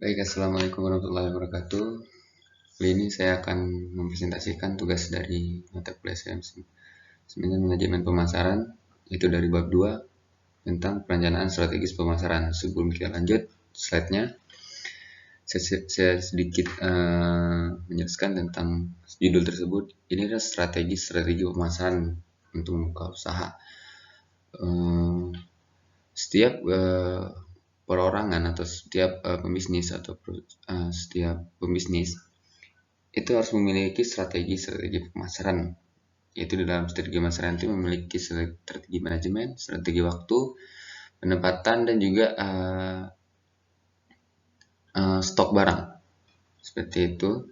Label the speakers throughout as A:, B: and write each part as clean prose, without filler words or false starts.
A: Baik, Assalamualaikum warahmatullahi wabarakatuh. Kali ini saya akan mempresentasikan tugas dari mata kuliah saya sebenarnya manajemen pemasaran, itu dari bab 2 tentang perencanaan strategis pemasaran. Sebelum kita lanjut slide-nya, saya sedikit menjelaskan tentang judul tersebut. Ini adalah strategi pemasaran untuk membuka usaha. Setiap perorangan atau setiap pembisnis atau setiap pembisnis itu harus memiliki strategi pemasaran, yaitu di dalam strategi pemasaran itu memiliki strategi manajemen, strategi waktu, penempatan, dan juga stok barang seperti itu,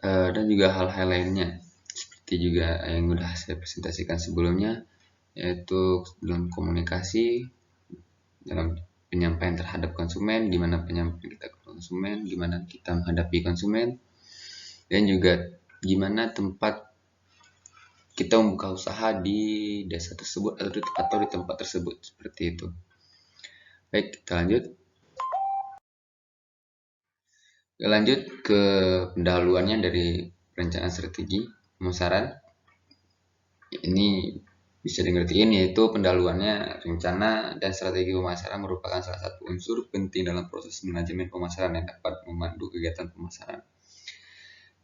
A: dan juga hal-hal lainnya seperti juga yang sudah saya presentasikan sebelumnya, yaitu dalam komunikasi, dalam penyampaian terhadap konsumen, gimana penyampaian kita ke konsumen, gimana kita menghadapi konsumen, dan juga gimana tempat kita membuka usaha di desa tersebut atau di tempat tersebut, seperti itu. Baik, kita lanjut. Kita lanjut ke pendahuluannya dari perencanaan strategi pemasaran. Ini bisa dimengertiin, yaitu pendahuluannya rencana dan strategi pemasaran merupakan salah satu unsur penting dalam proses manajemen pemasaran yang dapat memandu kegiatan pemasaran.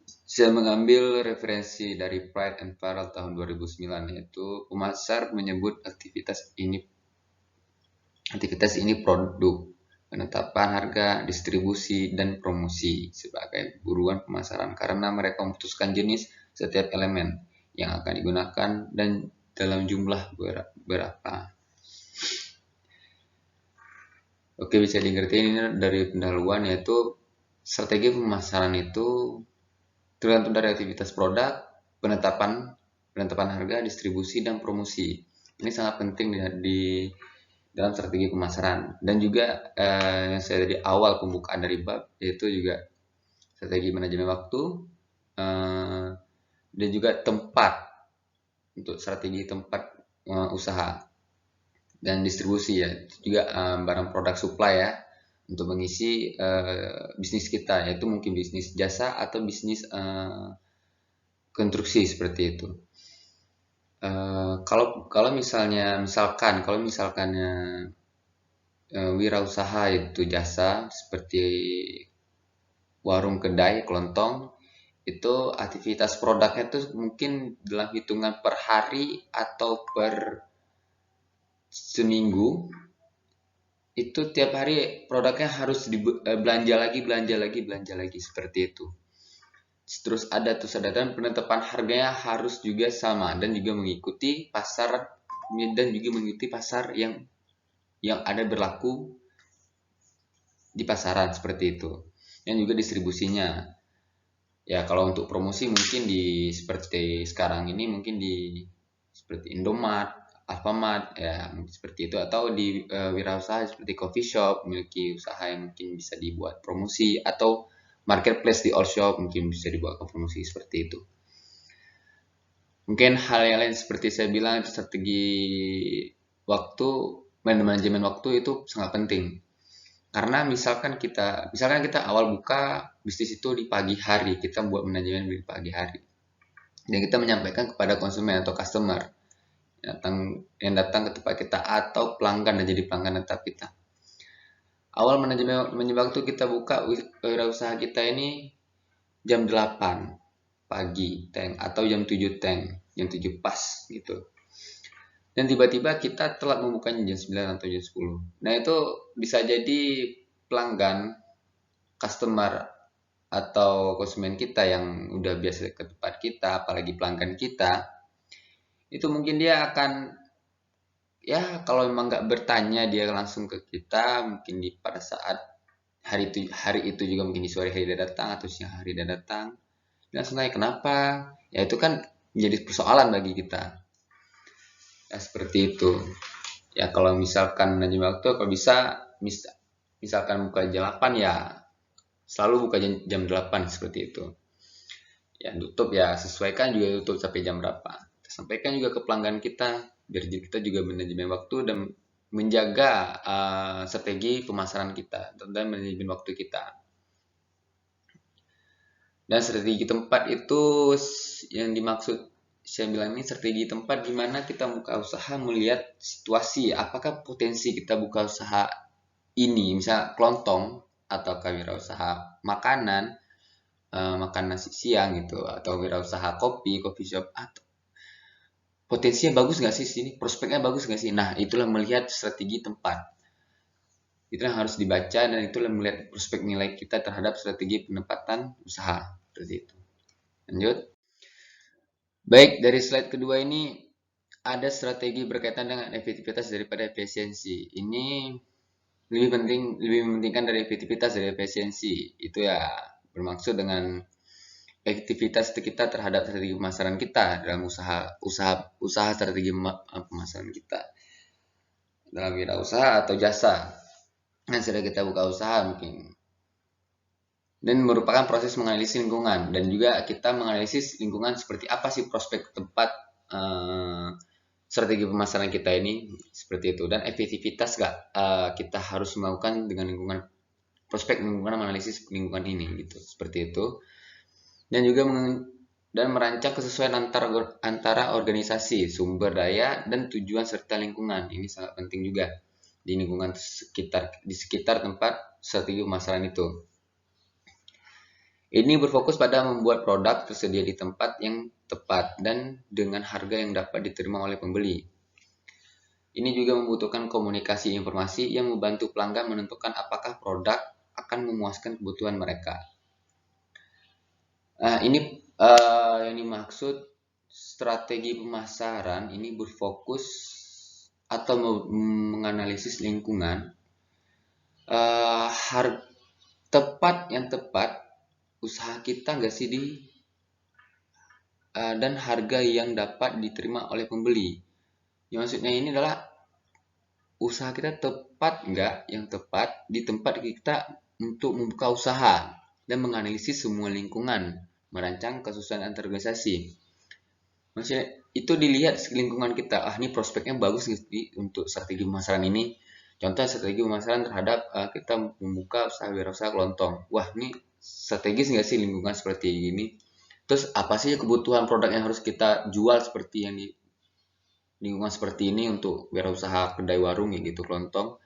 A: Saya mengambil referensi dari Pride and Parallel tahun 2009, yaitu pemasar menyebut aktivitas ini produk, penetapan harga, distribusi, dan promosi sebagai buruan pemasaran karena mereka memutuskan jenis setiap elemen yang akan digunakan dan dalam jumlah berapa. Oke, bisa dimengerti ini dari pendahuluan, yaitu strategi pemasaran itu tergantung dari aktivitas produk, penetapan harga, distribusi, dan promosi. Ini sangat penting di dalam strategi pemasaran. Dan juga yang saya di awal pembukaan dari bab, yaitu juga strategi manajemen waktu, dan juga tempat, untuk strategi tempat usaha, dan distribusi, ya juga barang produk supply ya, untuk mengisi bisnis kita, yaitu mungkin bisnis jasa atau bisnis konstruksi seperti itu. Kalau misalkan wirausaha itu jasa seperti warung, kedai, kelontong, itu aktivitas produknya itu mungkin dalam hitungan per hari atau per seminggu, itu tiap hari produknya harus belanja lagi seperti itu. Terus ada dan penetapan harganya harus juga sama dan juga mengikuti pasar yang ada berlaku di pasaran seperti itu. Dan juga distribusinya. Ya, kalau untuk promosi mungkin seperti sekarang ini mungkin seperti Indomart, Alfamart, ya seperti itu, atau di wirausaha seperti coffee shop, memiliki usaha yang mungkin bisa dibuat promosi, atau marketplace di all shop mungkin bisa dibuat promosi seperti itu. Mungkin hal yang lain seperti saya bilang, strategi waktu, manajemen waktu itu sangat penting. Karena misalkan kita awal buka bisnis itu di pagi hari, kita buat manajemen di pagi hari, dan kita menyampaikan kepada konsumen atau customer yang datang ke tempat kita atau pelanggan dan jadi pelanggan tetap kita. Awal manajemen waktu kita buka wirausaha kita ini jam 8 pagi atau jam 7 jam 7 pas gitu. Dan tiba-tiba kita telat membukanya jam 9 atau jam 10. Nah, itu bisa jadi pelanggan, customer, atau konsumen kita yang udah biasa ke tempat kita, apalagi pelanggan kita, itu mungkin dia akan, ya kalau memang nggak bertanya dia langsung ke kita, mungkin pada saat hari itu juga mungkin di sore hari dia datang atau siang hari dia datang, dia langsung tanya kenapa, ya itu kan menjadi persoalan bagi kita. Ya, seperti itu. Ya, kalau misalkan manajemen waktu, kalau bisa misalkan buka jam 8, ya selalu buka jam 8 seperti itu. Ya, tutup ya sesuaikan juga tutup sampai jam berapa. Kita sampaikan juga ke pelanggan kita, biar kita juga manajemen waktu dan menjaga strategi pemasaran kita dan manajemen waktu kita. Dan strategi tempat itu yang dimaksud saya bilang ini strategi tempat di mana kita buka usaha melihat situasi apakah potensi kita buka usaha ini, misal kelontong atau wirausaha makanan, makan nasi siang gitu, atau wirausaha kopi shop, atau potensinya bagus nggak sih sini, prospeknya bagus nggak sih. Nah, itulah melihat strategi tempat. Itu yang harus dibaca dan itulah melihat prospek nilai kita terhadap strategi penempatan usaha. Seperti itu. Lanjut. Baik, dari slide kedua ini ada strategi berkaitan dengan efektivitas daripada efisiensi. Ini lebih mementingkan dari efektivitas dari efisiensi. Itu ya bermaksud dengan efektivitas kita terhadap strategi pemasaran kita dalam usaha strategi pemasaran kita dalam wirausaha atau jasa. Nah, sudah kita buka usaha mungkin. Dan merupakan proses menganalisis lingkungan dan juga kita menganalisis lingkungan seperti apa sih prospek tempat strategi pemasaran kita ini seperti itu, dan efektivitas kita harus melakukan dengan lingkungan prospek lingkungan, menganalisis lingkungan ini gitu, seperti itu. Dan juga merancang kesesuaian antara organisasi, sumber daya dan tujuan serta lingkungan. Ini sangat penting juga di lingkungan sekitar tempat strategi pemasaran itu. Ini berfokus pada membuat produk tersedia di tempat yang tepat dan dengan harga yang dapat diterima oleh pembeli. Ini juga membutuhkan komunikasi informasi yang membantu pelanggan menentukan apakah produk akan memuaskan kebutuhan mereka. Nah, ini yang dimaksud strategi pemasaran ini berfokus atau menganalisis lingkungan, tempat yang tepat usaha kita nggak sih dan harga yang dapat diterima oleh pembeli. Yang maksudnya ini adalah usaha kita tepat nggak, yang tepat di tempat kita untuk membuka usaha dan menganalisis semua lingkungan, merancang kesesuaian antar organisasi. Maksudnya itu dilihat lingkungan kita, ini prospeknya bagus nih untuk strategi pemasaran ini. Contoh strategi pemasaran terhadap kita membuka usaha wirausaha kelontong. Wah, ini strategis nggak sih lingkungan seperti ini? Terus apa sih kebutuhan produk yang harus kita jual seperti yang di lingkungan seperti ini untuk wirausaha kedai warung ya gitu, kelontong.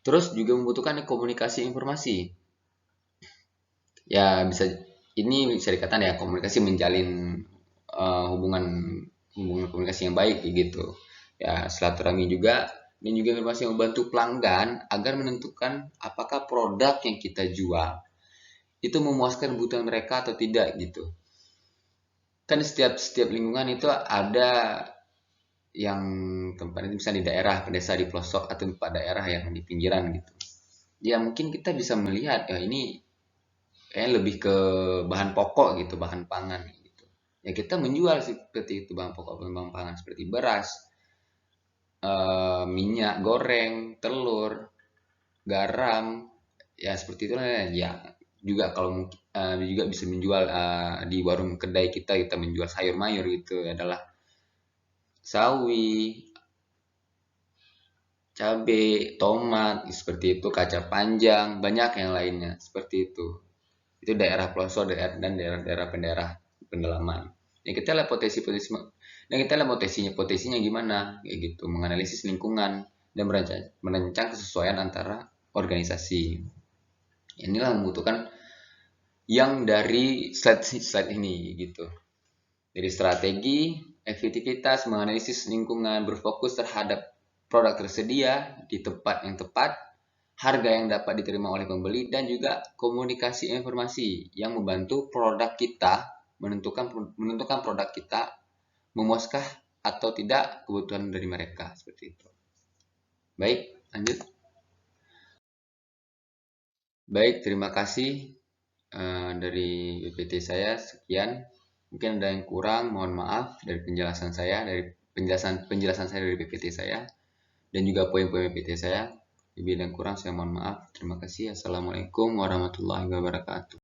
A: Terus juga membutuhkan komunikasi informasi. Ya ini bisa dikatakan ya komunikasi menjalin hubungan komunikasi yang baik gitu. Ya silaturahmi juga, dan juga informasi yang membantu pelanggan agar menentukan apakah produk yang kita jual itu memuaskan kebutuhan mereka atau tidak gitu. Kan setiap lingkungan itu ada yang tempat itu misalnya di daerah pedesa, di pelosok atau tempat daerah yang di pinggiran gitu. Ya mungkin kita bisa melihat ya ini lebih ke bahan pokok gitu, bahan pangan gitu. Ya kita menjual seperti itu bahan pokok, bahan pangan seperti beras, minyak goreng, telur, garam, ya seperti itu ya. Juga kalau juga bisa menjual di warung kedai kita menjual sayur mayur gitu adalah sawi, cabai, tomat, seperti itu, kacang panjang, banyak yang lainnya seperti itu. Itu daerah pelosok dan daerah-daerah pendalaman. Ya kita lihat potensi-potensi, dan kita lihat potensinya gimana, kayak gitu, menganalisis lingkungan dan merancang kesesuaian antara organisasi. Inilah membutuhkan yang dari slide ini gitu. Dari strategi, efektivitas, menganalisis lingkungan, berfokus terhadap produk tersedia di tempat yang tepat, harga yang dapat diterima oleh pembeli, dan juga komunikasi informasi yang membantu produk kita menentukan produk kita memuaskah atau tidak kebutuhan dari mereka, seperti itu. Baik, lanjut. Baik, terima kasih dari PPT saya, sekian. Mungkin ada yang kurang, mohon maaf dari penjelasan saya dari PPT saya dan juga poin-poin PPT saya. Lebih dan kurang saya mohon maaf. Terima kasih. Assalamualaikum warahmatullahi wabarakatuh.